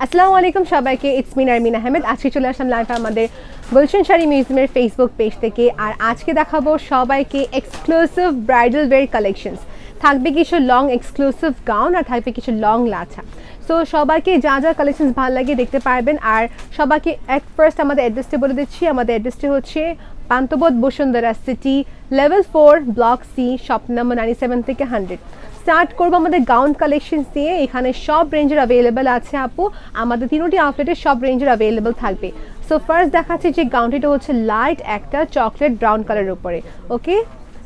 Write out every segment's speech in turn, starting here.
আসসালামু আলাইকুম সবাইকে, ইটস মি নারমিন আহমেদ। আজকে চলে আসলাম লাইভ আমাদের গুলশান শাড়ি মিউজিয়ামের ফেসবুক পেজ থেকে। আর আজকে দেখাবো সবাইকে এক্সক্লুসিভ ব্রাইডাল ওয়্যার কালেকশনস। থাকবে কিছু লং এক্সক্লুসিভ গাউন আর থাকবে কিছু লং লাছা। সো সবাইকে যা যা কালেকশনস ভালো লাগে দেখতে পারবেন। আর সবাইকে অ্যাট ফার্স্ট আমাদের অ্যাড্রেসটি বলে দিচ্ছি। আমাদের অ্যাড্রেসটি হচ্ছে Panthapath Bashundhara city, level 4, block C, shop number 97 থেকে 100। স্টার্ট করবো আমাদের গাউন কালেকশন দিয়ে। এখানে সব রেঞ্জের অ্যাভেলেবেল আছে আপু, আমাদের তিনোটি আউটলেটে সব রেঞ্জের অ্যাভেলেবেল থাকবে। সো ফার্স্ট দেখাচ্ছি যে গাউনটিটা হচ্ছে লাইট একটা চকলেট ব্রাউন কালারের উপরে। ওকে,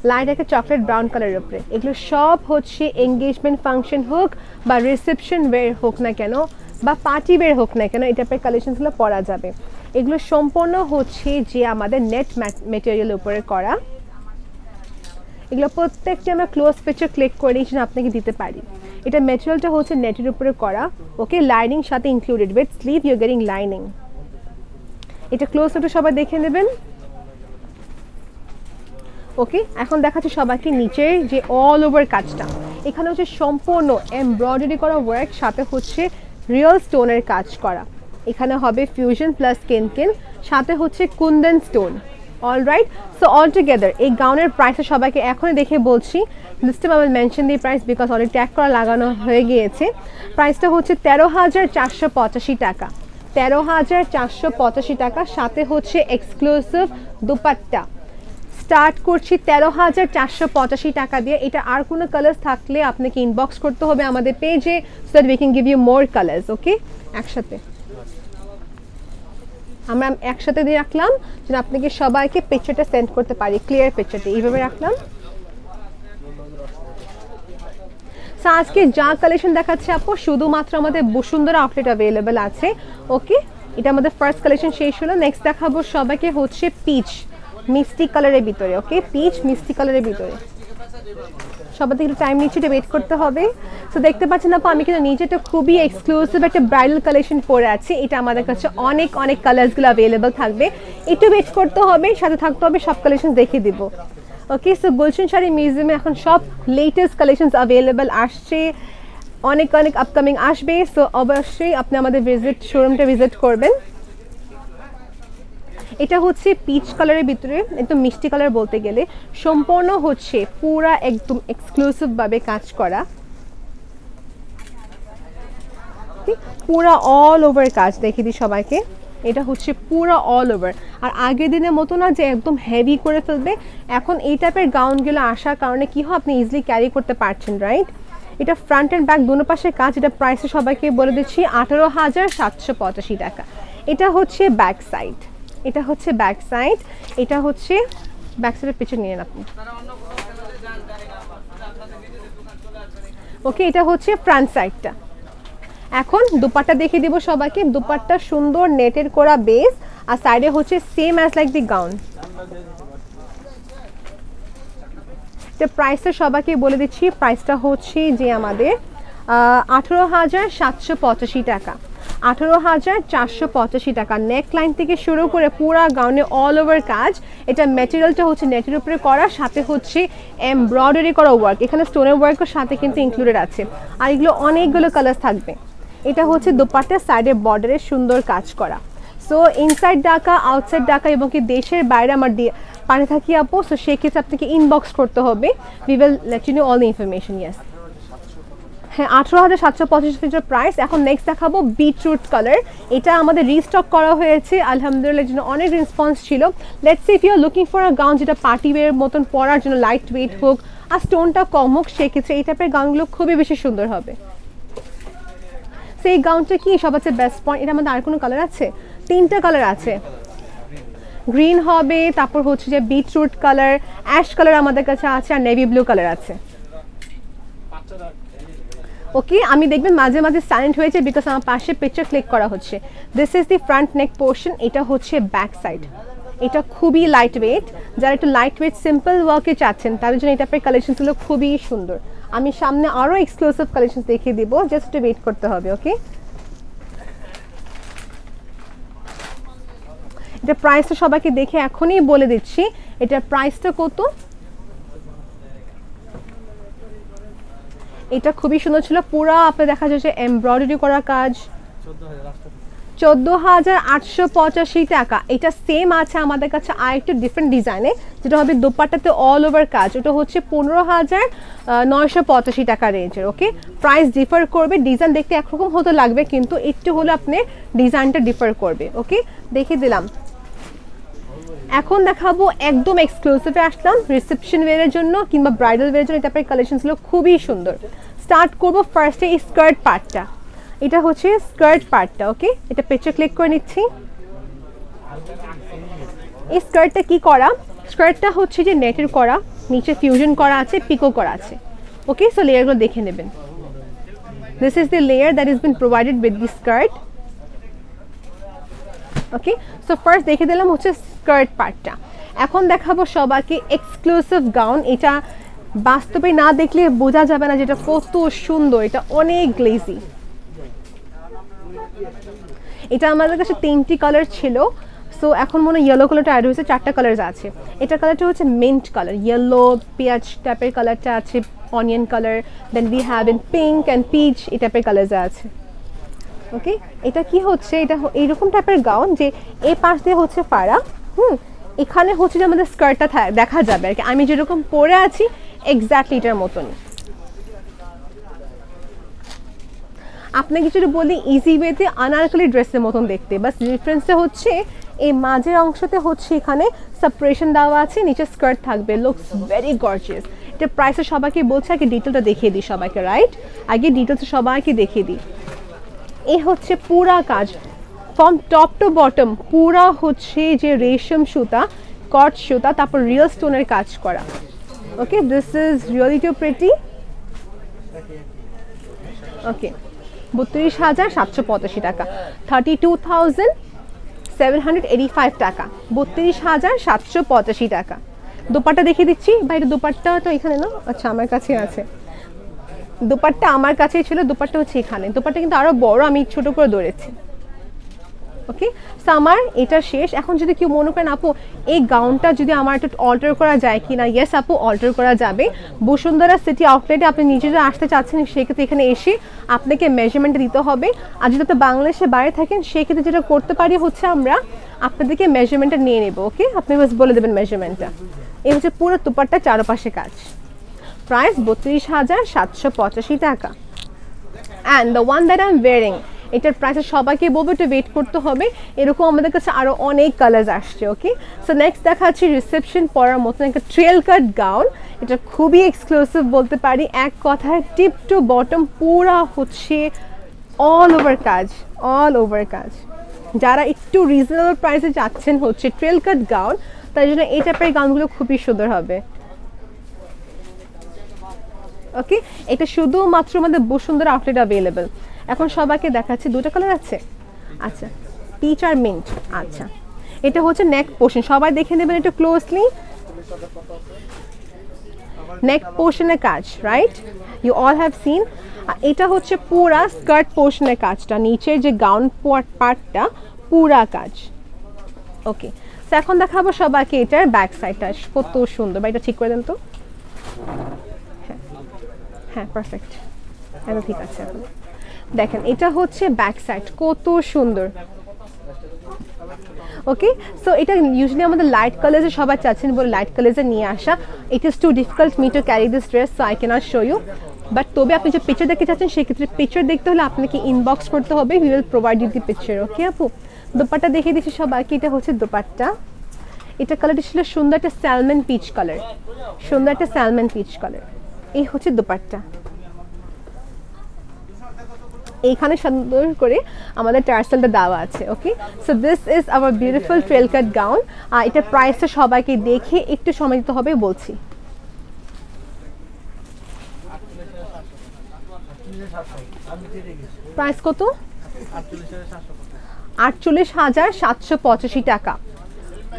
লাইট একটা চকলেট ব্রাউন কালারের উপরে। এগুলো সব হচ্ছে এঙ্গেজমেন্ট ফাংশন হোক বা রিসেপশন ওয়্যার হোক না কেন বা পার্টি ওয়্যার হোক না কেন, এই টাইপের কালেকশনসগুলো পরা যাবে। এগুলো সম্পূর্ণ হচ্ছে যে আমাদের নেট ম্যাটেরিয়ালের উপরে করা। এগুলো প্রত্যেকটা আমরা ক্লোজ পিকচার ক্লিক করে এই জন্য আপনাকে দিতে পারি। এটা ম্যাটেরিয়ালটা হচ্ছে নেটের উপরে করা। ওকে, লাইনিং সাথে included, with sleeve you getting lining. এটা ক্লোজ একটু সবাই দেখে নেবেন। ওকে, এখন দেখাচ্ছি সবাইকে নিচের যে অল ওভার কাজটা। এখানে হচ্ছে সম্পূর্ণ এমব্রয়ডারি করা ওয়ার্ক, সাথে হচ্ছে রিয়েল স্টোনের কাজ করা। এখানে হবে ফিউশন প্লাস কেনকেন, সাথে হচ্ছে Kundan stone. Alright, so all together এই গাউনের প্রাইসটা সবাইকে এখনই দেখে বলছি। লিস্টে আমি মেনশন দিই প্রাইস, বিকজ অলরেডি ট্যাগ করা লাগানো হয়ে গিয়েছে। প্রাইসটা হচ্ছে 13,485 টাকা। 13,485 টাকা, সাথে হচ্ছে এক্সক্লুসিভ দুপাট্টা। স্টার্ট করছি 13,485 টাকা দিয়ে। এটা আর কোনো কালার্স থাকলে আপনাকে ইনবক্স করতে হবে আমাদের পেজে, so that we can give you more colours. Okay, একসাথে আমরা একসাথে দিয়ে রাখলাম যেন আপনাকে সবাইকে পিকচারটা সেন্ড করতে পারি, ক্লিয়ার পিকচারটা এইভাবে রাখলাম। সো আজকে যা কালেকশন দেখাচ্ছে আপু শুধুমাত্র আমাদের বসুন্ধরা আউটলেট অ্যাভেলেবেল আছে। ওকে, এটা আমাদের ফার্স্ট কালেকশন শেষ হলো। নেক্সট দেখাবো সবাইকে হচ্ছে পিচ মিষ্টি কালারের ভিতরে। ওকে, পিচ মিষ্টি কালারের ভিতরে। সবাই একটু টাইম নিচ্ছে, এটা ওয়েট করতে হবে। তো দেখতে পাচ্ছেন আপু, আমি কিন্তু নিজেটা খুবই এক্সক্লুসিভ একটা ব্রাইডাল কালেকশন পরে আছি। এটা আমাদের কাছে অনেক অনেক কালার্সগুলো অ্যাভেলেবেল থাকবে, একটু ওয়েট করতে হবে, সাথে থাকতে হবে, সব কালেকশন দেখিয়ে দিব। ওকে, সো গুলশান শাড়ি মিউজিয়ামে এখন সব লেটেস্ট কালেকশনস অ্যাভেলেবেল আসছে, অনেক অনেক আপকামিং আসবে। সো অবশ্যই আপনি আমাদের শোরুমটা ভিজিট করবেন। এটা হচ্ছে পিচ কালারের ভিতরে, একদম মিষ্টি কালার বলতে গেলে। সম্পূর্ণ হচ্ছে পুরা একদম এক্সক্লুসিভ ভাবে কাজ করা, পুরা অল ওভার কাজ দেখিয়ে দিই সবাইকে। এটা হচ্ছে পুরা অল ওভার। আর আগের দিনের মতো না যে একদম হেভি করে ফেলবে। এখন এই টাইপের গাউনগুলো আসার কারণে কি হয়, আপনি ইজিলি ক্যারি করতে পারছেন, রাইট? এটা ফ্রন্ট অ্যান্ড ব্যাক দুনো পাশে কাজ। এটা প্রাইসে সবাইকে বলে দিচ্ছি 18,785 টাকা। এটা হচ্ছে ব্যাক সাইড, এটা হচ্ছে ব্যাক সাইড, এটা হচ্ছে ব্যাক সাইডের পিছনে নিয়ে আপনি। ওকে, এটা হচ্ছে ফ্রন্ট সাইডটা। এখন দুপাট্টা দেখিয়ে দিব সবাইকে। দুপাট্টা সুন্দর নেটের করা বেস, আর সাইডে হচ্ছে সেম অ্যাজ লাইক দি গাউন। এটা প্রাইসটা সবাইকে বলে দিচ্ছি। প্রাইসটা হচ্ছে যে আমাদের 18,785 টাকা। 18,485 টাকা। নেক লাইন থেকে শুরু করে পুরা গাউনে অল ওভার কাজ। এটা ম্যাটেরিয়ালটা হচ্ছে নেটের উপরে করা, সাথে হচ্ছে এমব্রয়ডারি করা ওয়ার্ক। এখানে স্টোনের ওয়ার্কের সাথে কিন্তু ইনক্লুডেড আছে। আর এগুলো অনেকগুলো কালার থাকবে। এটা হচ্ছে দোপাট্টার সাইডে বর্ডারে সুন্দর কাজ করা। So inside Dhaka, outside Dhaka এবং কি দেশের বাইরে আমার পারে থাকি আপু, সো সেক্ষেত্রে আপনাকে ইনবক্স করতে হবে। We will let you know all the information. Yes, হ্যাঁ, 18,785 প্রাইস। এখন নেক্সট দেখাবো বিটরুট কালার। এটা আমাদের রিস্টক করা হয়েছে, আলহামদুলিল্লাহ, জন্য অনেক রেসপন্স ছিল। Let's see if you are looking for a gown যেটা পার্টি ওয়্যার মতন পরার জন্য, লাইট ওয়েট হোক আর স্টোনটা কম হোক, সেক্ষেত্রে এই টাইপের গাউনগুলো খুবই বেশি সুন্দর হবে। সেই গাউনটা কি সবচেয়ে বেস্ট পয়েন্ট, এটা আমাদের আর কোনো কালার আছে? 3টা কালার আছে। গ্রিন হবে, তারপর হচ্ছে যে বিটরুট কালার, অ্যাশ কালার আমাদের কাছে আছে, আর নেভি ব্লু কালার আছে। ওকে, আমি দেখবেন মাঝে মাঝে সাইলেন্ট হয়েছে বিকজ আমার পাশে পিকচার ক্লিক করা হচ্ছে। This is the front neck portion. এটা হচ্ছে ব্যাক সাইড। এটা খুবই লাইট ওয়েট। যারা একটু লাইট ওয়েট সিম্পল ওয়ার্কে চাচ্ছেন তাদের জন্য এই টাইপের কালেকশনগুলো খুবই সুন্দর। আমি সামনে আরও এক্সক্লুসিভ কালেকশন দেখিয়ে দিব, জাস্ট ওয়েট করতে হবে। ওকে, এটা প্রাইসটা সবাইকে দেখে এখনই বলে দিচ্ছি। এটার প্রাইসটা কত? এটা খুবই সুন্দর ছিল, পুরো আপনি দেখা যাচ্ছে এমব্রয়ডারি করা কাজ, 14,885 টাকা। এটা সেম আছে আমাদের কাছে আরেকটু ডিফারেন্ট ডিজাইনে, যেটা হবে দোপাট্টাতে অল ওভার কাজ, ওটা হচ্ছে 15,985 টাকা রেঞ্জের। ওকে, প্রাইস ডিফার করবে, ডিজাইন দেখতে একরকম হতে লাগবে কিন্তু একটু হলে আপনি ডিজাইনটা ডিফার করবে। ওকে, দেখিয়ে দিলাম। এখন দেখাবো একদম এক্সক্লুসিভে আসলাম রিসেপশন ওয়্যারের জন্য কিংবা ব্রাইডাল ওয়্যারের জন্য। এটা আপনার কালেকশনসগুলো খুবই সুন্দর। স্টার্ট করবো ফার্স্টে এই স্কার্ট পার্টটা, এটা হচ্ছে স্কার্ট পার্টটা। ওকে, এটা পেছনে ক্লিক করে নিচ্ছি। এই স্কার্টটা কি করা, স্কার্টটা হচ্ছে যে নেটের করা, নিচে ফিউশন করা আছে, পিকো করা আছে। ওকে, সো লেয়ারগুলো দেখে নেবেন। This is the layer that is bin provided with the skirt. Okay, so first দেখে দিলাম হচ্ছে স্কার্ট পার্টটা। এখন দেখাবো সবাইকে এক্সক্লুসিভ গাউন। এটা বাস্তবে না দেখলে বোঝা যাবে না যেটা কত সুন্দর, এটা অনেক গ্লেজি। এটা আমাদের কাছে 3টি কালার ছিল, সো এখন মনে হয় ইয়েলো কালারটা অ্যাড হয়েছে, 4টা কালার আছে। এটা কালারটা হচ্ছে মিন্ট কালার, ইয়েলো পেঁয়াজ টাইপের কালারটা আছে, onion colour, then we have in pink and peach এই টাইপের কালার আছে। ওকে, এটা কি হচ্ছে, এটা এইরকম টাইপের গাউন যে এই পাশ দিয়ে হচ্ছে ফাড়া, এখানে হচ্ছে যে আমাদের স্কার্টটা দেখা যাবে আর কি। আমি যেরকম পরে আছি এক্স্যাক্টলি এটার মতনই। আপনাকে যদি বলি ইজি ওয়েতে আনারকলি ড্রেসের মতন দেখতে, বাস ডিফারেন্সটা হচ্ছে এই মাঝের অংশতে হচ্ছে এখানে সেপারেশন দেওয়া আছে, নিচে স্কার্ট থাকবে। Looks very gorgeous. এটা প্রাইসে সবাইকে বলছে, আগে ডিটেলটা দেখিয়ে দিই সবাইকে, রাইট? আগে ডিটেলসে সবাইকে দেখিয়ে দিই। এই হচ্ছে পুরা কাজ ফ্রম টপ টু বটম, পুরা হচ্ছে যে রেশম সুতা, কট সুতা, তারপর রিয়েল স্টোনের কাজ করা। Okay, this is really too pretty. Okay, 32,785 টাকা, 32,785 টাকা, 32,785 টাকা। দোপাট্টা দেখিয়ে দিচ্ছি। বাইরে দোপাট্টা তো এখানে না, আচ্ছা আমার কাছে আছে। দোপাট্টা আমার কাছেই ছিল, দোপাট্টা হচ্ছে এখানে। দোপাট্টা কিন্তু আরো বড়, আমি ছোট করে ধরেছি। ওকে, সো আমার এটা শেষ। এখন যদি কেউ মনে করেন আপু এই গাউনটা যদি আমার একটু অল্টার করা যায় কি না, ইয়েস আপু, অল্টার করা যাবে। বসুন্ধরা সিটি আউটলেটে আপনি নিজে যদি আসতে চাচ্ছেন সেক্ষেত্রে এখানে এসে আপনাকে মেজারমেন্ট দিতে হবে। আর যদি আপনি বাংলাদেশে বাইরে থাকেন সেক্ষেত্রে যেটা করতে পারি হচ্ছে আমরা আপনাদেরকে মেজারমেন্টটা নিয়ে নেব। ওকে, আপনি বাস বলে দেবেন মেজারমেন্টটা। এই হচ্ছে পুরো দুপাট্টা চারপাশে কাজ। প্রাইস 32,785 টাকা। And the one that I am wiring, এটার প্রাইসে সবাইকে বলবো একটু ওয়েট করতে হবে, এরকম আমাদের কাছে আরও অনেক কালার আসছে। ওকে, সো নেক্সট দেখাচ্ছি রিসেপশন পরার মতন একটা ট্রেল কাট গাউন। এটা খুবই এক্সক্লুসিভ বলতে পারি, এক কথায় টিপ টু বটম পুরা হচ্ছে অল ওভার কাজ, অল ওভার কাজ। যারা একটু রিজনেবল প্রাইসে যাচ্ছেন হচ্ছে ট্রেল কাট গাউন, তাই জন্য এই টাইপের গাউনগুলো খুবই সুন্দর হবে। ওকে, এটা শুধুমাত্র আমাদের বসুন্ধরা আউটলেট অ্যাভেলেবেল। এখন সবাইকে দেখাচ্ছি, দুটো কালার আছে। আচ্ছা, পিচ আর মিন্ট। আচ্ছা, এটা হচ্ছে নেক পোর্শন, সবাই দেখে নেবেন একটু ক্লোজলি। নেক পোর্শনের কাজ, right? You all have seen. এটা হচ্ছে পুরা স্কার্ট পোর্শনের কাজটা, নিচের যে গাউন পার্টটা পুরা কাজ। ওকে, তো এখন দেখাবো সবাইকে এটার ব্যাক সাইডটা কত সুন্দর। বা এটা ঠিক করে দেন তো। হ্যাঁ, পারফেক্ট, এটা ঠিক আছে। এখন দেখেন এটা হচ্ছে ব্যাক সাইড, কত সুন্দর। ওকে, সো এটা ইউজুয়ালি আমাদের লাইট কালার্সে সবাই চাচ্ছেন বলে লাইট কালার্সে নিয়ে আসা। It is too difficult me to carry this dress, so I can't show you. But তবে আপনি যে পিকচার দেখতে চাচ্ছেন সেক্ষেত্রে পিকচার দেখতে হলে আপনাকে ইনবক্স করতে হবে, we will provide you the picture. Okay আপু, দোপাট্টা দেখিয়ে দিচ্ছি সবাইকে। এটা হচ্ছে দোপাট্টা, এটা কালারটা ছিল সুন্দর একটা স্যালমন পিচ কালার, সুন্দর একটা স্যালমন পিচ কালার। এই হচ্ছে দোপাট্টা, এইখানে সুন্দর করে আমাদের টার্সেলটা দেওয়া আছে। Okay, so this is our beautiful trail cut gown. আর এটার প্রাইসটা সবাইকে দেখে একটু সময় দিতে হবে বলছি। প্রাইস কত? 48,785 টাকা।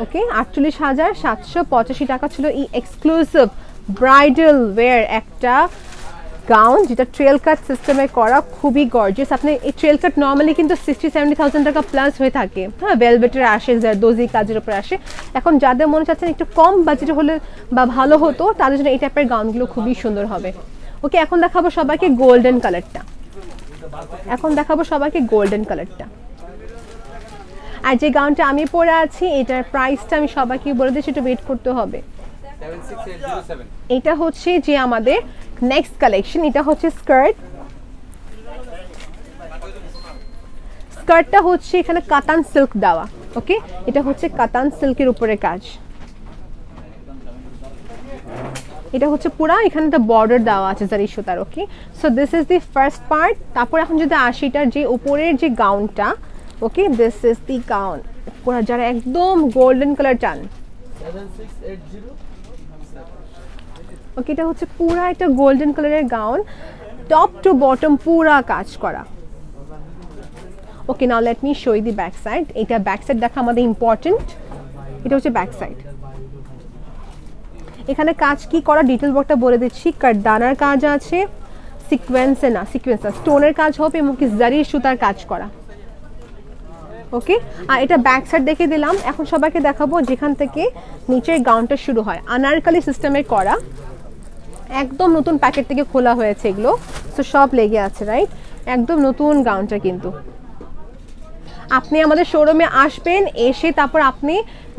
ওকে, 48,785 টাকা ছিল এই এক্সক্লুসিভ ব্রাইডাল ওয়্যার একটা গাউন, যেটা ট্রেল কাট সিস্টেমে করা, খুবই গর্জিয়াস। আপনি এই ট্রেল কাট নর্মালি কিন্তু 60-70,000 টাকা প্লাস হয়ে থাকে। হ্যাঁ, ভেলভেটের আসে, দোজি কাজের উপরে আসে। এখন যাদের মনে চাচ্ছেন একটু কম বাজেট হলে বা ভালো হতো, তাদের জন্য এই টাইপের গাউনগুলো খুবই সুন্দর হবে। ওকে, এখন দেখাবো সবাইকে গোল্ডেন কালারটা। এখন দেখাবো সবাইকে গোল্ডেন কালারটা। আর যে গাউনটা আমি পরে আছি এটার প্রাইসটা আমি সবাইকে বলে দিচ্ছি, একটু ওয়েট করতে হবে। এটা হচ্ছে যে আমাদের নেক্সট কালেকশন, এটা হচ্ছে স্কার্ট। স্কার্টটা হচ্ছে এখানে কাতান সিল্ক দেওয়া, ওকে, এটা হচ্ছে কাতান সিল্কের উপরে কাজ। এটা হচ্ছে পুরা এখানে একটা বর্ডার দেওয়া আছে জারি সুতার, okay. So this is the first part. তারপর এখন যদি আশিটার যে উপরের যে গাউনটা, okay, this is the gown. পুরা যারা একদম গোল্ডেন কালার চান, ওকে, এটা হচ্ছে পুরা একটা গোল্ডেন কালারের গাউন, টপ টু বটম পুরা কাজ করা। Okay, now let me show you the back side. এটা ব্যাক সাইড দেখা আমাদের ইম্পর্টেন্ট। এটা হচ্ছে ব্যাক সাইড। এখানে কাজ কি করা ডিটেল ওয়ার্কটা বলে দিচ্ছি। কাটদানার কাজ আছে, সিকোয়েন্সে না, সিকোয়েন্স না, স্টোনের কাজ হবে এবং কি জারি সুতার কাজ করা, ওকে। আর এটা ব্যাক সাইড দেখে দিলাম। এখন সবাইকে দেখাবো যেখান থেকে নিচের গাউনটা শুরু হয়, আনারকলি সিস্টেমের করা, একদম নতুন প্যাকেট থেকে খোলা হয়েছে এগুলো। সো সব লেগে আছে, রাইট, একদম নতুন গাউনটা। কিন্তু আপনি আমাদের শোরুমে আসবেন, এসে তারপর আপনি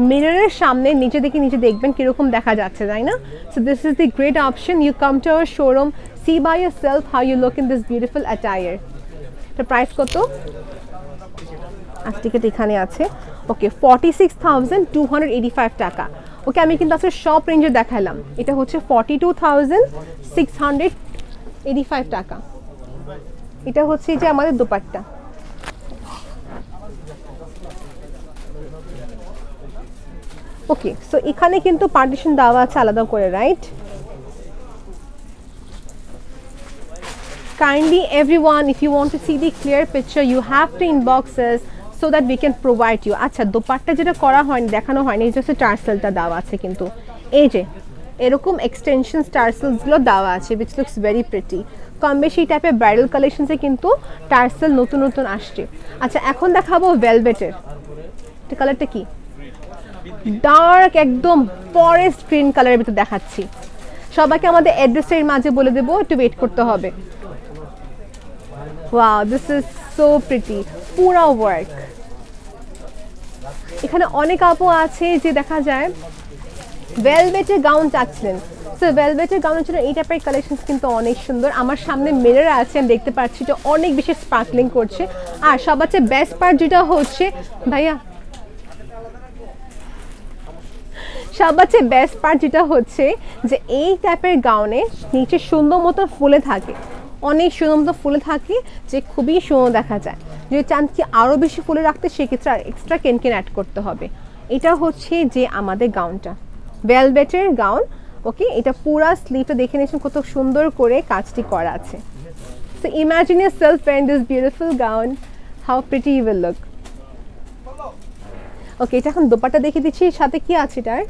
মিররের সামনে নিচে দেখবেন কিরকম দেখা যাচ্ছে, তাই না? So this is the great option. You come to our showroom, see by yourself how you look in this beautiful attire. এটা প্রাইস কত? টিকিট এখানে আছে, ওকে, 46,285 টাকা। ওকে, আমি কিন্তু আজকে সব রেঞ্জে দেখালাম। এটা হচ্ছে 42,685 টাকা। এটা হচ্ছে যে আমাদের দুপাট্টা। ওকে, সো এখানে কিন্তু পার্টিশন দেওয়া আছে আলাদা করে, right? Kindly everyone, if you want to see the clear picture, you have to inbox us so that we can provide you. আচ্ছা, দোপাট্টা যেটা করা হয়নি, দেখানো হয়নি, এই যে টার্সেলটা দেওয়া আছে, কিন্তু এই যে এরকম এক্সটেনশন টার্সেলসগুলো দেওয়া আছে, which looks very pretty। কম বেশি এই টাইপের ব্রাইডাল কালেকশনসে কিন্তু টার্সেল নতুন নতুন আসছে। আচ্ছা, এখন দেখাবো ভেলভেটের। এটা কালারটা কি? ডার্ক একদম ফরেস্ট গ্রিন কালারের ভিতর দেখাচ্ছি। সবাইকে আমাদের অ্যাড্রেসের মাঝে বলে দেবো, একটু ওয়েট করতে হবে। Wow, this is so pretty, পুরা ওয়ার্ক। এখানে অনেক আপু আছে যে দেখা যায় ভেলভেটের গাউন চাচ্ছিলেন। সো ভেলভেটের গাউনের জন্য এই টাইপের কালেকশন কিন্তু অনেক সুন্দর। আমার সামনে মিরর আছে, আমি দেখতে পাচ্ছি এটা অনেক বেশি স্পার্কলিং করছে। আর সবার চেয়ে বেস্ট পার্ট যেটা হচ্ছে, ভাইয়া সবার চেয়ে বেস্ট পার্ট যেটা হচ্ছে যে এই টাইপের গাউনে নিচে সুন্দর মতো ফুলে থাকে, অনেক সুন্দর মতো ফুলে থাকে, যে খুবই সুন্দর দেখা যায়। যদি চান কি আরও বেশি ফুলে রাখতে, সেক্ষেত্রে আর এক্সট্রা কেনকেন অ্যাড করতে হবে। এটা হচ্ছে যে আমাদের গাউনটা, ভেলভেটের গাউন, ওকে। এটা পুরা স্লিভটা দেখে নিয়েছেন কত সুন্দর করে কাজটি করা আছে। So imagine yourself wearing this beautiful gown, how pretty you will look. ওকে, এটা এখন দোপাট্টা দেখে দিচ্ছি, সাথে কি আছে এটার।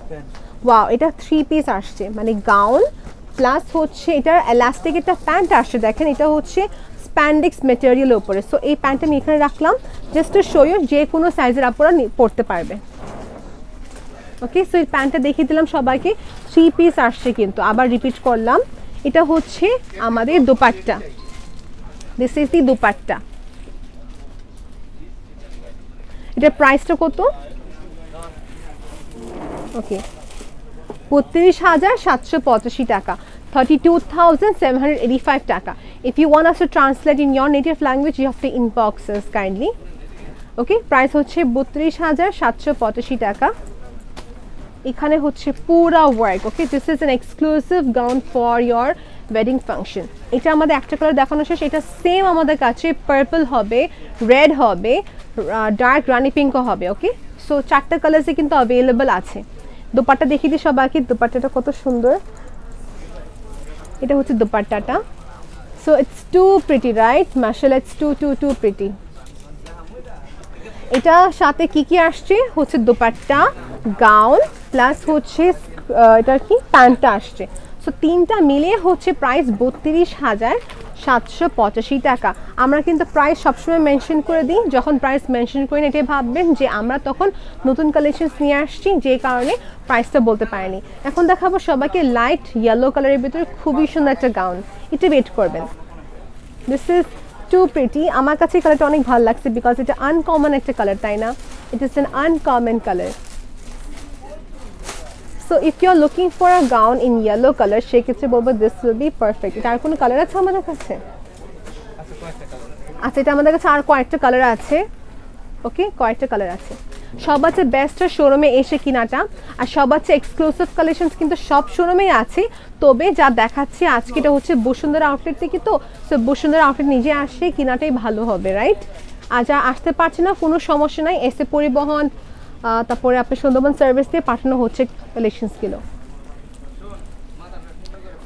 ওয়াও, এটা 3 পিস আসছে, মানে গাউন প্লাস হচ্ছে এটার এলাস্টিক একটা প্যান্ট আসছে। দেখেন, এটা হচ্ছে স্প্যান্ডেক্স ম্যাটেরিয়ালের উপরে। সো এই প্যান্টটা আমি এখানে রাখলাম জাস্ট টু শো ইউ, যে কোনো সাইজের আপনারা পরতে পারবে। ওকে, সো এই প্যান্টটা দেখিয়ে দিলাম সবাইকে। 3 পিস আসছে, কিন্তু আবার রিপিট করলাম, এটা হচ্ছে আমাদের দোপাট্টা। দিস ইজ দি দোপাট্টা। এটার প্রাইসটা কত? ওকে, 32,785 টাকা, 32,785 টাকা। If you want us to translate in your native language, you have to inbox us kindly. Okay, price হচ্ছে 32,785 টাকা। এখানে হচ্ছে পুরা work, okay. This is an exclusive gown for your wedding function. এটা আমাদের একটা কালার দেখানো শেষ। এটা সেম আমাদের কাছে পার্পল হবে, রেড হবে, ডার্ক রানি পিঙ্কও হবে, ওকে। সো 4টা কালার্সে কিন্তু অ্যাভেলেবল আছে। দোপাট্টা দেখিয়ে দিই সবাইকে, দোপাট্টাটা কত সুন্দর। এটা হচ্ছে দোপাট্টাটা। So it's too pretty, right? মাশাআল্লাহ, ইটস টু প্রিটি। এটা সাথে কি কি আসছে হচ্ছে দোপাট্টা, গাউন প্লাস হচ্ছে এটা কি প্যান্টটা আসছে। সো তিনটা মিলিয়ে হচ্ছে প্রাইস 32,785 টাকা। আমরা কিন্তু প্রাইস সবসময় মেনশন করে দিই। যখন প্রাইস মেনশন করি না, এটাই ভাববেন যে আমরা তখন নতুন কালেকশনস নিয়ে আসছি, যে কারণে প্রাইসটা বলতে পারিনি। এখন দেখাবো সবাইকে লাইট ইয়েলো কালারের ভিতরে খুবই সুন্দর একটা গাউন। একটু ওয়েট করবেন। This is too pretty. আমার কাছে কালারটা অনেক ভালো লাগছে বিকজ এটা আনকমন একটা কালার, তাই না? It is an uncommon colour. So if you are looking for a gown in yellow colour, সেক্ষেত্রে বলবো দিস উইল বি পারফেক্ট। এটা আর কোনো কালার আছে আমাদের কাছে? আচ্ছা, এটা আমাদের কাছে আর কয়েকটা কালার আছে। ওকে, কয়েকটা কালার আছে। সবচেয়ে বেস্ট শোরুমে এসে কিনাটা, আর সবচেয়ে এক্সক্লুসিভ কালেকশনস কিন্তু সব শোরুমেই আছে। তবে যা দেখাচ্ছি আজকে এটা হচ্ছে বসুন্ধরা আউটলেট থেকে, তো সো বসুন্ধরা আউটলেট নিজে আসে কিনাটাই ভালো হবে, রাইট? আর যা আসতে পারছে না কোনো সমস্যা নাই, এসে পরিবহন তারপরে আপনার সুন্দরবন সার্ভিস দিয়ে পাঠানো হচ্ছে কালেকশনসগুলো।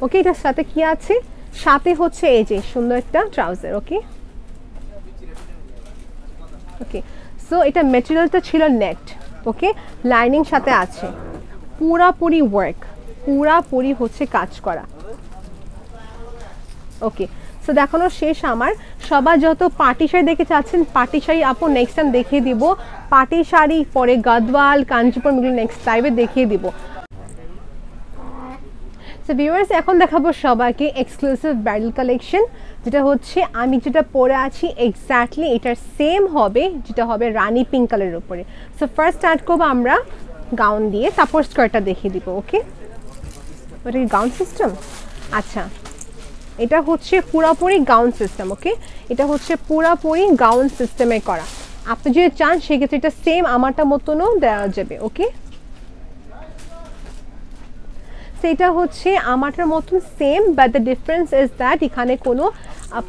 ওকে, এটার সাথে কি আছে? সাথে হচ্ছে এই যে সুন্দর একটা ট্রাউজার। ওকে ওকে, সো এটা মেটেরিয়ালটা ছিল নেট। ওকে, লাইনিং সাথে আছে, পুরাপুরি ওয়ার্ক, পুরাপুরি হচ্ছে কাজ করা। ওকে, সো দেখানো শেষ আমার। সবাই যত পার্টি শাড়ি দেখে চাচ্ছেন, পার্টি শাড়ি আপু নেক্সট টাইম দেখিয়ে দিব। পার্টি শাড়ি পরে গাদওয়াল, কাঞ্জিপুরম, এগুলো নেক্সট লাইভে দেখিয়ে দিব। সো ভিউয়ার্স, এখন দেখাবো সবাইকে এক্সক্লুসিভ ব্রাইডাল কালেকশন, যেটা হচ্ছে আমি যেটা পরে আছি এক্স্যাক্টলি এটার সেম হবে, যেটা হবে রানি পিঙ্ক কালারের উপরে। সো ফার্স্ট স্টার্ট করবো আমরা গাউন দিয়ে, তারপর স্কার্টটা দেখিয়ে দিব। ওকে, ওটা কি গাউন সিস্টেম? আচ্ছা, এটা হচ্ছে পুরাপুরি গাউন সিস্টেম। ওকে, এটা হচ্ছে পুরাপুরি গাউন সিস্টেমে করা। আপনি যদি চান সেক্ষেত্রে এটা সেম আমারটা মতনও দেওয়া যাবে। ওকে, সেটা হচ্ছে আমারটার মতন same, but the difference is that এখানে কোনো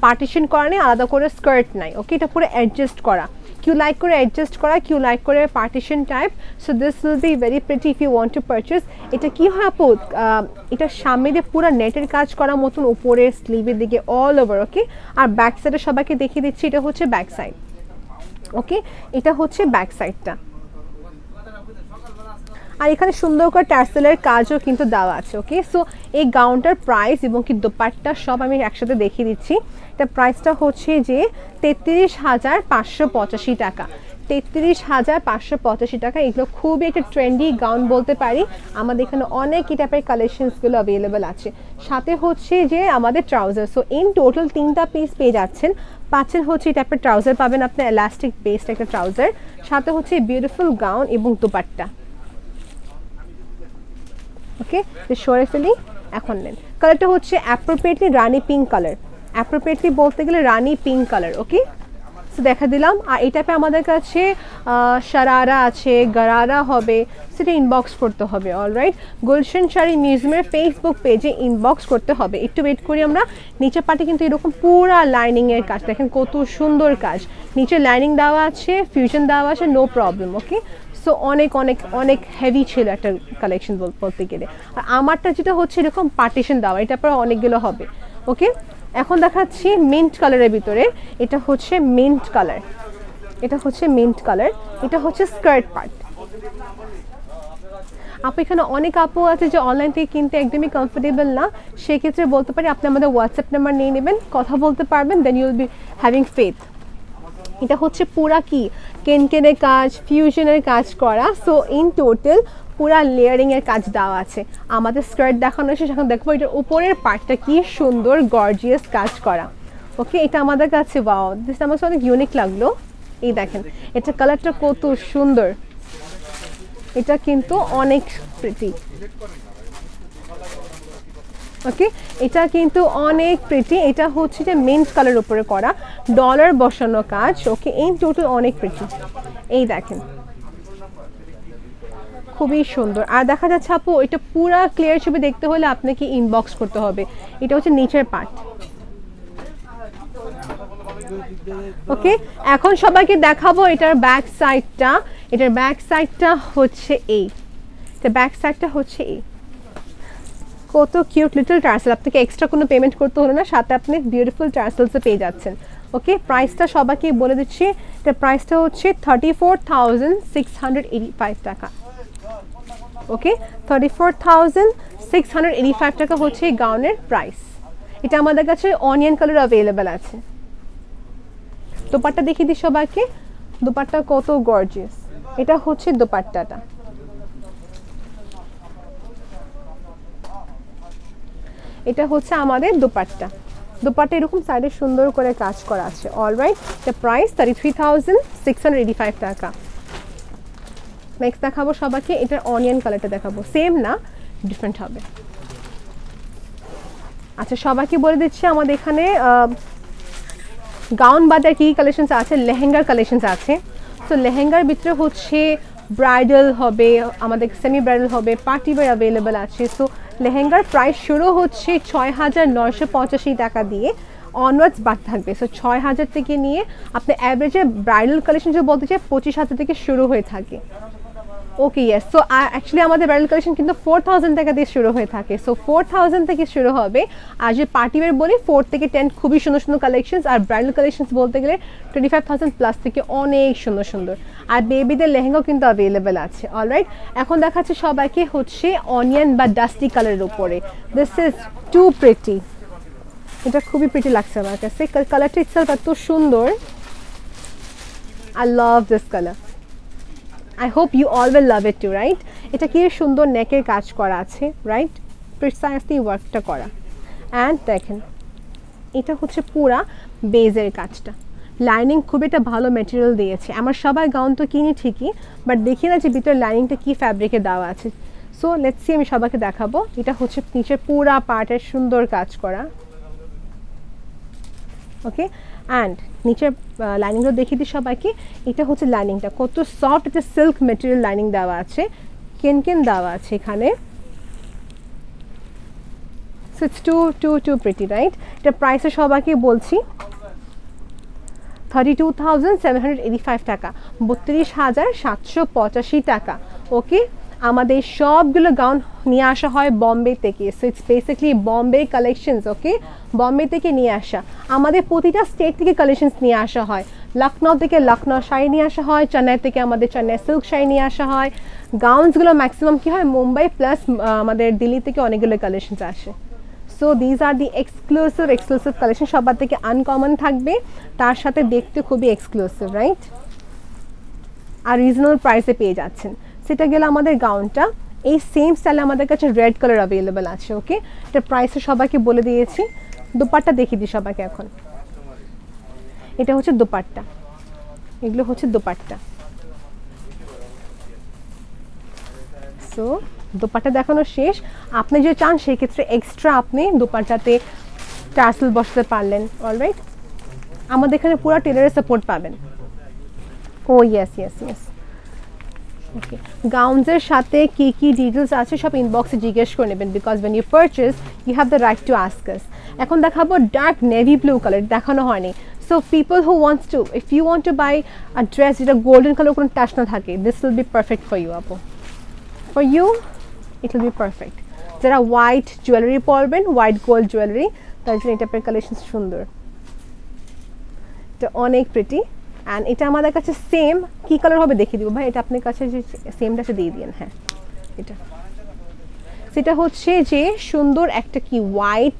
পার্টিশন করা নেই, আলাদা করে স্কার্ট নাই। ওকে, এটা পুরো অ্যাডজাস্ট করা, কিউ লাইক করে অ্যাডজাস্ট করা, কিউ লাইক করে partition type. So this will be very pretty if you want to purchase. এটা কি হয় আপু, এটা সামনে দিয়ে পুরো নেটের কাজ করা মতন, উপরে স্লিভের দিকে অল ওভার। ওকে, আর ব্যাক সাইডে সবাইকে দেখিয়ে দিচ্ছি, এটা হচ্ছে ব্যাক সাইড। ওকে, এটা হচ্ছে ব্যাক সাইডটা। আর এখানে সুন্দর করে টার্সেলের কাজও কিন্তু দেওয়া আছে। ওকে, সো এই গাউনটার প্রাইস এবং কি দোপাট্টা সব আমি একসাথে দেখিয়ে দিচ্ছি। এটা প্রাইসটা হচ্ছে যে 33,585 টাকা। 33,585 টাকা। এগুলো খুবই একটা ট্রেন্ডি গাউন বলতে পারি। আমাদের এখানে অনেক এই টাইপের কালেকশনসগুলো অ্যাভেলেবেল আছে। সাথে হচ্ছে যে আমাদের ট্রাউজার, সো ইন টোটাল 3টা পিস পেয়ে পাচ্ছেন হচ্ছে এই টাইপের ট্রাউজার পাবেন আপনি, এলাস্টিক বেসড একটা ট্রাউজার, সাথে হচ্ছে বিউটিফুল গাউন এবং দোপাট্টা। ওকে, সরে ফেলি, এখন নেন। কালারটা হচ্ছে অ্যাপ্রোপ্রিয়েটলি রানি পিঙ্ক কালার, অ্যাপ্রোপ্রিয়েটলি বলতে গেলে রানি পিঙ্ক কালার। ওকে, সো দেখা দিলাম। আর এই টাইপে আমাদের কাছে শারারা আছে, গারারা হবে, সেটা ইনবক্স করতে হবে। অলরাইট, গুলশান শাড়ি মিউজিয়ামের ফেসবুক পেজে ইনবক্স করতে হবে। একটু ওয়েট করি আমরা। নিচের পাটে কিন্তু এরকম পুরা লাইনিংয়ের কাজ, দেখেন কত সুন্দর কাজ। নিচে লাইনিং দেওয়া আছে, ফিউশন দেওয়া আছে, নো প্রবলেম। ওকে, সো অনেক অনেক অনেক হেভি ছিল একটা কালেকশন বলতে গেলে। আর আমারটা যেটা হচ্ছে এরকম পার্টিশন দেওয়া, এটা পরে অনেকগুলো হবে। ওকে, এখন দেখাচ্ছি মিন্ট কালারের ভিতরে। এটা হচ্ছে মিন্ট কালার, এটা হচ্ছে মিন্ট কালার, এটা হচ্ছে স্কার্ট পার্ট। আপু এখানে অনেক আপু আছে যে অনলাইন থেকে কিনতে একদমই কমফোর্টেবল না, সেক্ষেত্রে বলতে পারি আপনি আমাদের হোয়াটসঅ্যাপ নাম্বার নিয়ে নেবেন, কথা বলতে পারবেন, then you will be having faith. এটা হচ্ছে পুরা কি কেনকেনের কাজ, ফিউশনের কাজ করা। সো ইন টোটাল পুরা লেয়ারিংয়ের কাজ দেওয়া আছে। আমাদের স্কার্ট দেখানো এসে সেখানে দেখবো এটার উপরের পার্টটা কি সুন্দর গর্জিয়াস কাজ করা। ওকে, এটা আমাদের কাছে ওয়াও, দিস আমার কাছে অনেক ইউনিক লাগলো। এই দেখেন এটা কালারটা কত সুন্দর, এটা কিন্তু অনেক প্রিটি। ওকে, এটা কিন্তু অনেক প্রিটি। এটা হচ্ছে যে মিন্ট কালার উপরে করা, ডলার বসানো কাজ। ওকে, ইন টোটাল অনেক প্রিটি। এই দেখেন খুবই সুন্দর। আর দেখা যাচ্ছে আপু এটা পুরা ক্লিয়ার ছবি দেখতে হলে আপনাকে ইনবক্স করতে হবে। এটা হচ্ছে নিচের পার্ট। ওকে, এখন সবাইকে দেখাবো এটার ব্যাক সাইডটা। এটার ব্যাক সাইডটা হচ্ছে এই, এটা ব্যাক সাইডটা হচ্ছে এই। কত কিউট লিটল টার্সেল, আপনাকে এক্সট্রা কোনো পেমেন্ট করতে হলো না, সাথে আপনি বিউটিফুল টার্সেলসও পেয়ে যাচ্ছেন। ওকে, প্রাইসটা সবাইকে বলে দিচ্ছি, এটা প্রাইসটা হচ্ছে 34,685 টাকা। ওকে, 34,685 টাকা হচ্ছে এই গাউনের প্রাইস। এটা আমাদের কাছে অনিয়ন কালার অ্যাভেলেবেল আছে। দোপাট্টা দেখিয়ে দিই সবাইকে, দোপাট্টা কত গর্জিয়াস। এটা হচ্ছে দোপাট্টাটা। এটা হচ্ছে আমাদের দোপাট্টা। দুপাট্টা এরকম সাইডে সুন্দর করে কাজ করা আছে। অলরাইট, দ্য প্রাইস 33,685 টাকা। নেক্সট দেখাবো সবাইকে, এটার অনিয়ন কালারটা দেখাবো, সেম না ডিফারেন্ট হবে। আচ্ছা সবাইকে বলে দিচ্ছি আমাদের এখানে গাউন বাজার কী কালেকশনস আছে, লেহেঙ্গার কালেকশনস আছে। সো লেহেঙ্গার ভিতরে হচ্ছে ব্রাইডাল হবে, আমাদের সেমি ব্রাইডাল হবে, পার্টি ওয়্যার অ্যাভেলেবেল আছে। সো লেহেঙ্গার প্রাইস শুরু হচ্ছে 6,985 টাকা দিয়ে অনওয়ার্ডস বাড়তে থাকবে। সো 6,000 থেকে নিয়ে আপনি অ্যাভারেজে ব্রাইডাল কালেকশন যদি বলতে চাই 25,000 থেকে শুরু হয়ে থাকে। ওকে ইয়েস, সো অ্যাকচুয়ালি আমাদের ব্রাইডাল কালেকশন কিন্তু 4,000 টাকা দিয়ে শুরু হয়ে থাকে। সো 4,000 থেকে শুরু হবে। আর যে পার্টি ওয়্যার বলি 4 থেকে 10 খুবই সুন্দর সুন্দর কালেকশনস, আর ব্রাইডাল কালেকশনস বলতে গেলে 25,000 প্লাস থেকে অনেক সুন্দর সুন্দর। আর বেবিদের লেহেঙ্গাও কিন্তু অ্যাভেলেবেল আছে। অলরাইট, এখন দেখাচ্ছে সবাইকে হচ্ছে অনিয়ন বা ডাস্টি কালারের উপরে। দিস ইজ টু প্রিটি, এটা খুবই প্রিটি লাগছে আমার কাছে। কালারটা ইটসেলফ এত সুন্দর, I love this colour. I hope you all will love it too, right? এটা কি সুন্দর নেকের কাজ করা আছে, রাইট? প্রিসাইসলি ওয়ার্কটা করা। অ্যান্ড দেখেন এটা হচ্ছে পুরা বেজের কাজটা, লাইনিং খুব একটা ভালো ম্যাটেরিয়াল দিয়েছে। আমার সবাই গাউন তো কিনি ঠিকই, বাট দেখি না যে ভিতরে লাইনিংটা কি ফ্যাব্রিকে দেওয়া আছে। সো লেটস সি, আমি সবাইকে দেখাবো। এটা হচ্ছে নিচের পুরা পার্টের সুন্দর কাজ করা, ওকে। অ্যান্ড নিচের লাইনিংটা দেখিয়ে দিই সবাইকে। এটা হচ্ছে লাইনিংটা, কত সফট, একটা সিল্ক মেটেরিয়াল লাইনিং দেওয়া আছে, কেন দেওয়া আছে এখানে। So it's too pretty, right? এটা প্রাইসে সবাইকে বলছি 32,785 টাকা, 32,785 টাকা। ওকে, আমাদের সবগুলো গাউন নিয়ে আসা হয় বম্বে থেকে। So it's basically Bombay collections, okay, Bombay থেকে নিয়ে আসা। আমাদের প্রতিটা স্টেট থেকে কালেকশনস নিয়ে আসা হয়। লখনউ থেকে লখনউ শাড়ি নিয়ে আসা হয়, চেন্নাই থেকে আমাদের চেন্নাই সিল্ক শাড়ি নিয়ে আসা হয়। গাউন্সগুলো ম্যাক্সিমাম কী হয় মুম্বাই প্লাস আমাদের দিল্লি থেকে অনেকগুলো কালেকশনস আসে। So these are the exclusive collection, সবার থেকে আনকমন থাকবে, তার সাথে দেখতে খুবই এক্সক্লুসিভ, রাইট? আর রিজনেবল প্রাইসে পেয়ে যাচ্ছেন। সেটা গেলে আমাদের গাউনটা। এই সেম স্টাইলে আমাদের কাছে রেড কালার অ্যাভেলেবেল আছে, ওকে। এটা প্রাইসে সবাইকে বলে দিয়েছি। দুপাট্টা দেখিয়ে দিই সবাইকে এখন। এটা হচ্ছে দুপাট্টা, এগুলো হচ্ছে দুপাট্টা। সো দুপাট্টা দেখানো শেষ। আপনি যে চান সেই ক্ষেত্রে এক্সট্রা আপনি দুপাট্টাতে টার্সেল বসাতে পারলেন। অলরাইট, আমাদের এখানে পুরো টেলারের সাপোর্ট পাবেন। ও ইয়েস ইয়েস ইয়েস, ওকে। গাউনসের সাথে কি কি ডিটেলস আছে সব ইনবক্সে জিজ্ঞেস করে নেবেন, because when you purchase you have the right to ask us. এখন দেখাবো ডার্ক নেভি ব্লু কালার, দেখানো হয়নি। So people who wants to, if you want to buy a dress যেটা গোল্ডেন কালার কোনো টাচ না থাকে, this will be perfect for you আপু। For you it will be perfect. যারা white jewellery পরবেন, white gold jewellery, তার জন্য এই টাইপের কালেকশন সুন্দর, এটা অনেক প্রিটি। অ্যান্ড এটা আমাদের কাছে সেম কী কালার হবে দেখিয়ে দিব ভাই। এটা আপনার কাছে যে সেমটা সে দিয়ে দিন। হ্যাঁ, এটা সেটা হচ্ছে যে সুন্দর একটা কি হোয়াইট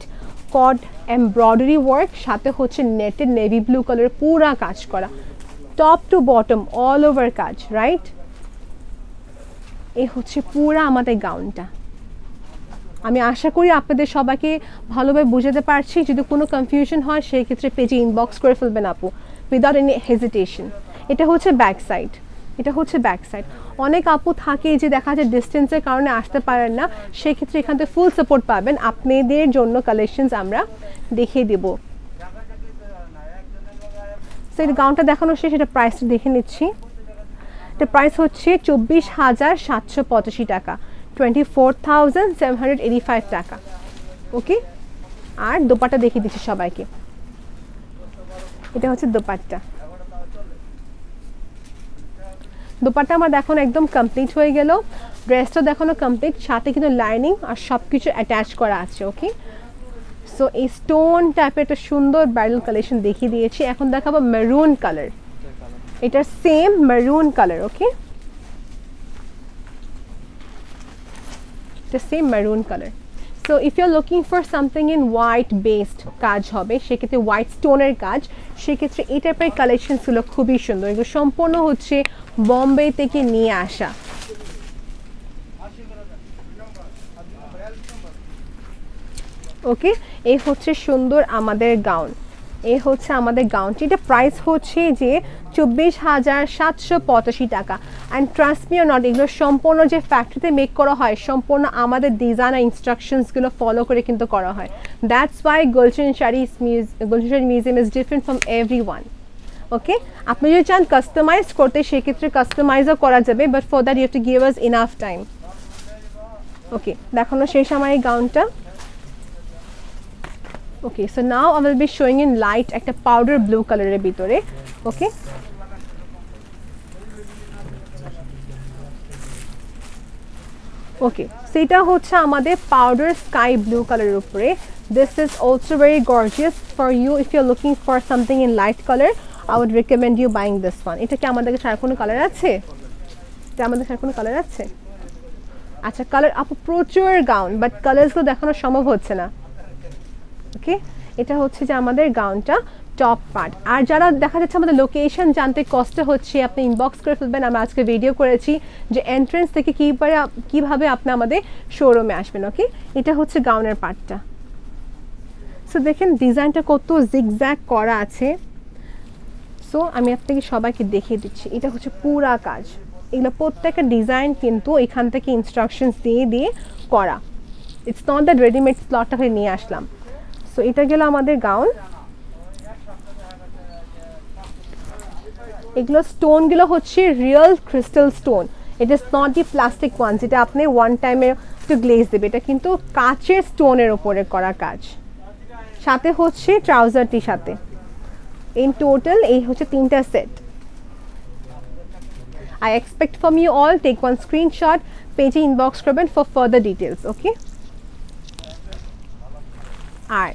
কড এমব্রয়ডারি ওয়ার্ক, সাথে হচ্ছে নেটেড নেভি ব্লু কালার পুরা কাজ করা, top to bottom all over কাজ, রাইট? এই হচ্ছে পুরা আমাদের গাউনটা। আমি আশা করি আপনাদের সবাইকে ভালোভাবে বুঝাতে পারছি। যদি কোনো কনফিউশন হয় সেই ক্ষেত্রে পেজে ইনবক্স করে ফেলবেন আপু, উইদাউট এনি হেজিটেশন। এটা হচ্ছে ব্যাক সাইড, এটা হচ্ছে ব্যাক সাইড। অনেক আপু থাকে যে দেখা যায় ডিস্টেন্সের কারণে আসতে পারেন না, সেই ক্ষেত্রে এখান থেকে ফুল সাপোর্ট পাবেন। আপনাদের জন্য কালেকশনস আমরা দেখিয়ে দেব। সো এই গাউনটা দেখানো শেষ, এটা প্রাইসটা দেখে নিচ্ছি। এটা প্রাইস হচ্ছে 24,785 টাকা, 24,785 টাকা, ওকে। আর দোপাট্টা দেখিয়ে দিচ্ছি সবাইকে। এটা হচ্ছে দোপাট্টা। দোপাট্টা আমার দেখানো একদম কমপ্লিট হয়ে গেল। ড্রেসটা দেখানো কমপ্লিট, সাথে কিন্তু লাইনিং আর সব কিছু অ্যাটাচ করা আছে, ওকে। সো এই স্টোন টাইপের একটা সুন্দর ব্রাইডাল কালেকশন দেখিয়ে দিয়েছি। এখন দেখাবো মেরুন কালার, এটা সেম মেরুন কালার, ওকে। এটা same maroon colour. So if you are looking for something in white based কাজ হবে, সেক্ষেত্রে হোয়াইট স্টোনের কাজ, সেক্ষেত্রে এই টাইপের কালেকশনসগুলো খুবই সুন্দর। এগুলো সম্পূর্ণ হচ্ছে বম্বে থেকে নিয়ে আসা। ওকে, এই হচ্ছে সুন্দর আমাদের গাউন, এই হচ্ছে আমাদের গাউনটি। এটা প্রাইস হচ্ছে যে 24,785 টাকা। And trust me or not, এগুলো সম্পূর্ণ যে ফ্যাক্টরিতে মেক করা হয় সম্পূর্ণ আমাদের ডিজাইন আর ইনস্ট্রাকশনসগুলো ফলো করে কিন্তু করা হয়। That's why Gulshan sari museum is different from everyone. Okay, আপনি যদি চান কাস্টমাইজ করতে সেক্ষেত্রে কাস্টমাইজও করা যাবে, but for that you have to give us enough time. Okay, দেখানো শেষ আমার এই গাউনটা। Okay, so now I will be showing in light একটা পাউডার ব্লু কালারের ভিতরে। ওকে, ওকে, সেটা হচ্ছে আমাদের পাউডার স্কাই ব্লু কালারের উপরে। This is also very gorgeous for you if you are looking for something in light colour. I would recommend you buying this one. এটা কি আমাদের কাছে আর কোনো কালার আছে? এটা আমাদের কাছে আর কোনো কালার আছে? আচ্ছা, কালার আপু প্রচুর গাউন, বাট কালার্সগুলো দেখানো সম্ভব হচ্ছে না। ওকে, এটা হচ্ছে যে আমাদের গাউনটা টপ পার্ট। আর যারা দেখা যাচ্ছে আমাদের লোকেশন জানতে কষ্ট হচ্ছে, আপনি ইনবক্স করে ফেলবেন। আমরা আজকে ভিডিও করেছি যে এন্ট্রেন্স থেকে কীভাবে আপনি আমাদের শোরুমে আসবেন। ওকে, এটা হচ্ছে গাউনের পার্টটা। সো দেখেন ডিজাইনটা কত জিগজ্যাগ করা আছে। সো আমি আপনাকে সবাইকে দেখিয়ে দিচ্ছি, এটা হচ্ছে পুরা কাজ। এগুলো প্রত্যেকটা ডিজাইন কিন্তু এখান থেকে ইনস্ট্রাকশনস দিয়ে দিয়ে করা। ইটস নট দ্যাট রেডিমেড স্লটটা হয়ে নিয়ে আসলাম। সো এটা গেল আমাদের গাউন। এগুলো স্টোনগুলো হচ্ছে real crystal stone, it is not the plastic one যেটা আপনি ওয়ান টাইমে একটু গ্লেজ দেবে। এটা কিন্তু কাচের স্টোনের ওপরে করা কাজ। সাথে হচ্ছে ট্রাউজারটি সাথে। ইন টোটাল এই হচ্ছে 3টা set. I expect from you all take one screenshot, page inbox করবেন for further details. Okay, আর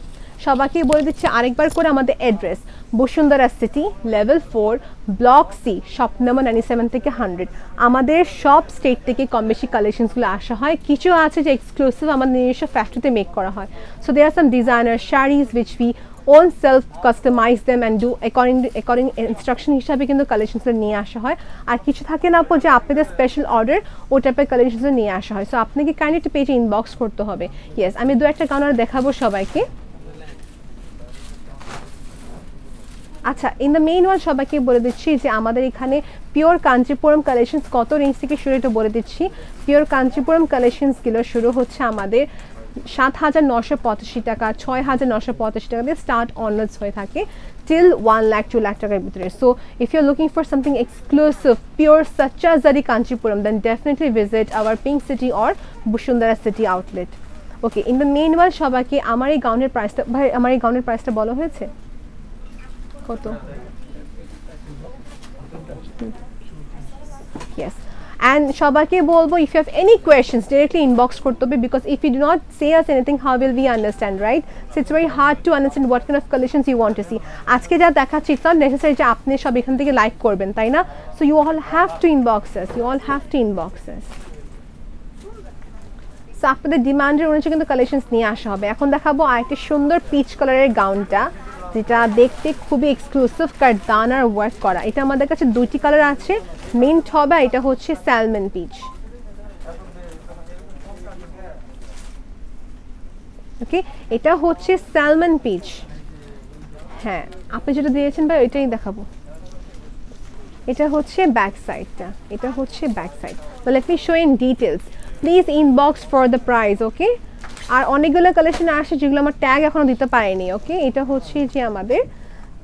সবাইকে বলে দিচ্ছি আরেকবার করে আমাদের address Bashundhara city level 4 block C shop number 97 থেকে 100। আমাদের সব স্টেট থেকে কম বেশি কালেকশনসগুলো আসা হয়। কিছু আছে যে এক্সক্লুসিভ আমাদের নিজস্ব ফ্যাক্টরিতে মেক করা হয়। So there are some designer saris which we own self customise them and do according instruction হিসাবে কিন্তু কালেকশনসগুলো নিয়ে আসা হয়। আর কিছু থাকে না যে আপনাদের স্পেশাল অর্ডার ও টাইপের কালেকশনসগুলো নিয়ে আসা হয়। সো আপনাকে কাইন্ডলি একটু পেজে ইনবক্স করতে হবে। ইয়েস, আমি দু একটা গাউন দেখাবো সবাইকে। আচ্ছা, ইন দ্য মেইন ওয়ান সবাইকে বলে দিচ্ছি যে আমাদের এখানে পিওর কাঞ্চিপুরম কালেকশনস কত রেঞ্জ থেকে শুরু, একটু বলে দিচ্ছি। পিওর কাঞ্চিপুরম কালেকশনসগুলো শুরু হচ্ছে আমাদের 7,985 টাকা, 6,985 টাকা দিয়ে স্টার্ট অনলার্স হয়ে থাকে টিল 1 লাখ 2 লাখ টাকার ভিতরে। So if you are looking for something exclusive pure সাচ্চা zari Kanchipuram then definitely visit our pink city or Bashundhara city outlet. Okay, in the main one সবাইকে আমার এই গাউনের প্রাইসটা, ভাই আমার এই গাউনের প্রাইসটা বলা হয়েছে কত? Yes, and সবাইকে বলবো if you have any questions directly inbox করতে হবে, because if you do not say us anything how will we understand, right? So it's very hard to understand what kind of collections you want to see. আজকে যা দেখাচ্ছি it's not necessary যে আপনি সব এখান থেকে লাইক করবেন, তাই না? So you all have to inbox us, you all have to inbox us. So আপনাদের ডিমান্ডের অনুযায়ী কিন্তু কালেকশনস নিয়ে আসা হবে। এখন দেখাবো আরেকটা সুন্দর পিচ কালারের গাউনটা যেটা দেখতে খুবই এক্সক্লুসিভ কারদানার ওয়ার্ক করা। এটা আমাদের কাছে দুইটি কালার আছে, মিন্ট হবে, এটা হচ্ছে স্যালমন পিচ। ওকে, এটা হচ্ছে স্যালমন পিচ। হ্যাঁ, আপনি যেটা দিয়েছেন ভাই ওইটাই দেখাবো। এটা হচ্ছে ব্যাক সাইডটা, এটা হচ্ছে ব্যাক সাইড। তো let me show in details, please inbox for the price. Okay, আর অনেকগুলো কালেকশন আসে যেগুলো আমার ট্যাগ এখনো দিতে পারিনি। ওকে, এটা হচ্ছে যে আমাদের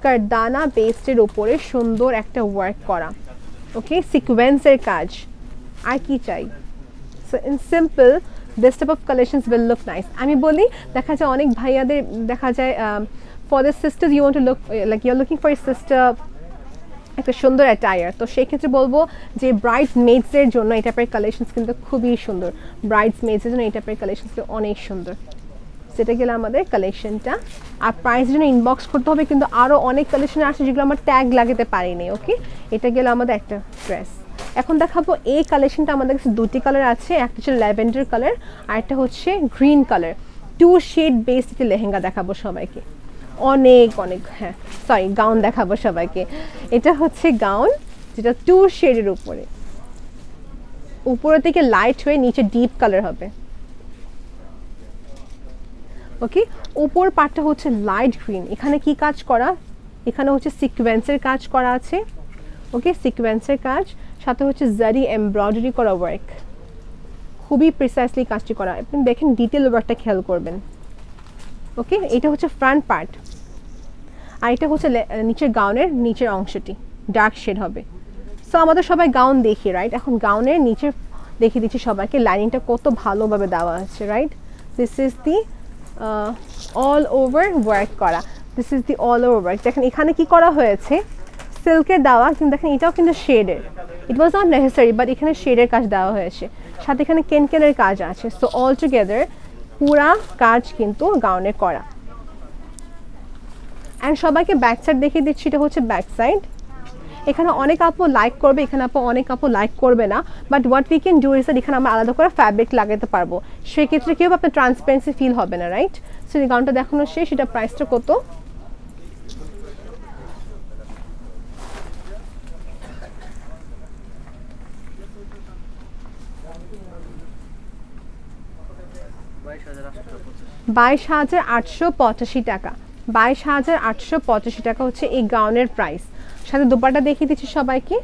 কারদানা বেস্টের উপরে সুন্দর একটা ওয়ার্ক করা। ওকে, সিকোয়েন্সের কাজ, আর কি চাই? So in simple this type of collections will look nice. আমি বলি দেখা যায় অনেক ভাইয়াদের দেখা যায় for the sister you want to look like you are looking for a sister একটা সুন্দর অ্যাটায়ার, তো সেক্ষেত্রে বলবো যে ব্রাইড মেডসের জন্য এই টাইপের কালেকশনস কিন্তু খুবই সুন্দর। ব্রাইডস মেডসের জন্য এই টাইপের কালেকশনসগুলো অনেক সুন্দর। সেটা গেলে আমাদের কালেকশনটা। আর প্রাইস জন্য ইনবক্স করতে হবে, কিন্তু আরও অনেক কালেকশন আছে যেগুলো আমার ট্যাগ লাগাতে পারিনি। ওকে, এটা গেলে আমাদের একটা ড্রেস। এখন দেখাবো এই কালেকশনটা আমাদের কাছে দুটি কালার আছে, একটা হচ্ছে ল্যাভেন্ডার কালার আর একটা হচ্ছে গ্রিন কালার। 2 শেড বেসড একটি লেহেঙ্গা দেখাবো সবাইকে, অনেক অনেক, হ্যাঁ সরি গাউন দেখাবো সবাইকে। এটা হচ্ছে গাউন যেটা 2 শেডের উপরে, উপরে থেকে লাইট হয়ে নিচে ডিপ কালার হবে। ওকে, উপর পার্টটা হচ্ছে লাইট গ্রিন। এখানে কি কাজ করা, এখানে হচ্ছে সিকোয়েন্সের কাজ করা আছে। ওকে, সিকোয়েন্সের কাজ, সাথে হচ্ছে জারি এমব্রয়ডারি করা ওয়ার্ক, খুবই প্রিসাইসলি কাজটি করা। আপনি দেখেন ডিটেল ওয়ার্কটা খেয়াল করবেন। ওকে, এটা হচ্ছে ফ্রন্ট পার্ট, আর এটা হচ্ছে নিচের গাউনের নিচের অংশটি ডার্ক শেড হবে। সো আমাদের সবাই গাউন দেখি, রাইট? এখন গাউনের নিচে দেখিয়ে দিচ্ছি সবাইকে লাইনিংটা কত ভালোভাবে দেওয়া আছে, right? This is the all over work করা, this is the all over work. দেখেন এখানে কি করা হয়েছে, সিল্কের দেওয়া, কিন্তু দেখেন এটাও কিন্তু শেডের, ইট ওয়াজ নট নেসেসারি, বাট এখানে শেডের কাজ দেওয়া হয়েছে, সাথে এখানে কেনকেনের কাজ আছে। সো অল টুগেদার পুরা কাজ কিন্তু গাউনে করা। অ্যান্ড সবাইকে ব্যাক সাইড দেখিয়ে দিচ্ছি, এটা হচ্ছে ব্যাক সাইড। এখানে অনেক আপু লাইক করবে, এখানে আপু অনেক আপু লাইক করবে না, but what we can do is that এখানে আমরা আলাদা করে ফ্যাব্রিক লাগাতে পারবো, সেক্ষেত্রে কেউ আপনার ট্রান্সপারেন্সি ফিল হবে না, রাইট? সো এই গাউনটা দেখানো শেষ। এটা প্রাইসটা কত? $22,885 টাকা। 22,885 টাকা হচ্ছে এই গাউনের প্রাইস। সাথে দোপাট্টা দেখিয়ে দিচ্ছি সবাইকে,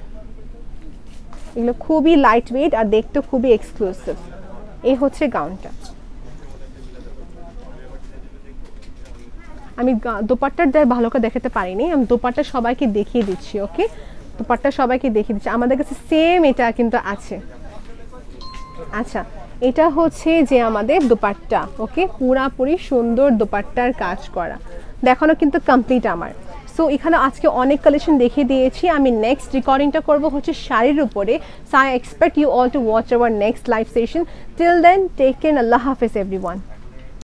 এগুলো খুবই লাইট ওয়েট আর দেখতে খুবই এক্সক্লুসিভ। এই হচ্ছে গাউনটা। আমি দোপাট্টার ভালো করে দেখাতে পারিনি, আমি দোপাট্টা সবাইকে দেখিয়ে দিচ্ছি। ওকে, দোপাট্টা সবাইকে দেখিয়ে দিচ্ছি, আমাদের কাছে সেম এটা কিন্তু আছে। আচ্ছা, এটা হচ্ছে যে আমাদের দোপাট্টা। ওকে, পুরাপুরি সুন্দর দোপাট্টার কাজ করা, দেখানো কিন্তু কমপ্লিট আমার। সো এখানে আজকে অনেক কালেকশন দেখিয়ে দিয়েছি। আমি নেক্সট রেকর্ডিংটা করব হচ্ছে শাড়ির উপরে। So I expect you all to watch our next live session. Till then take care, Allah হাফেজ এভরিওয়ান।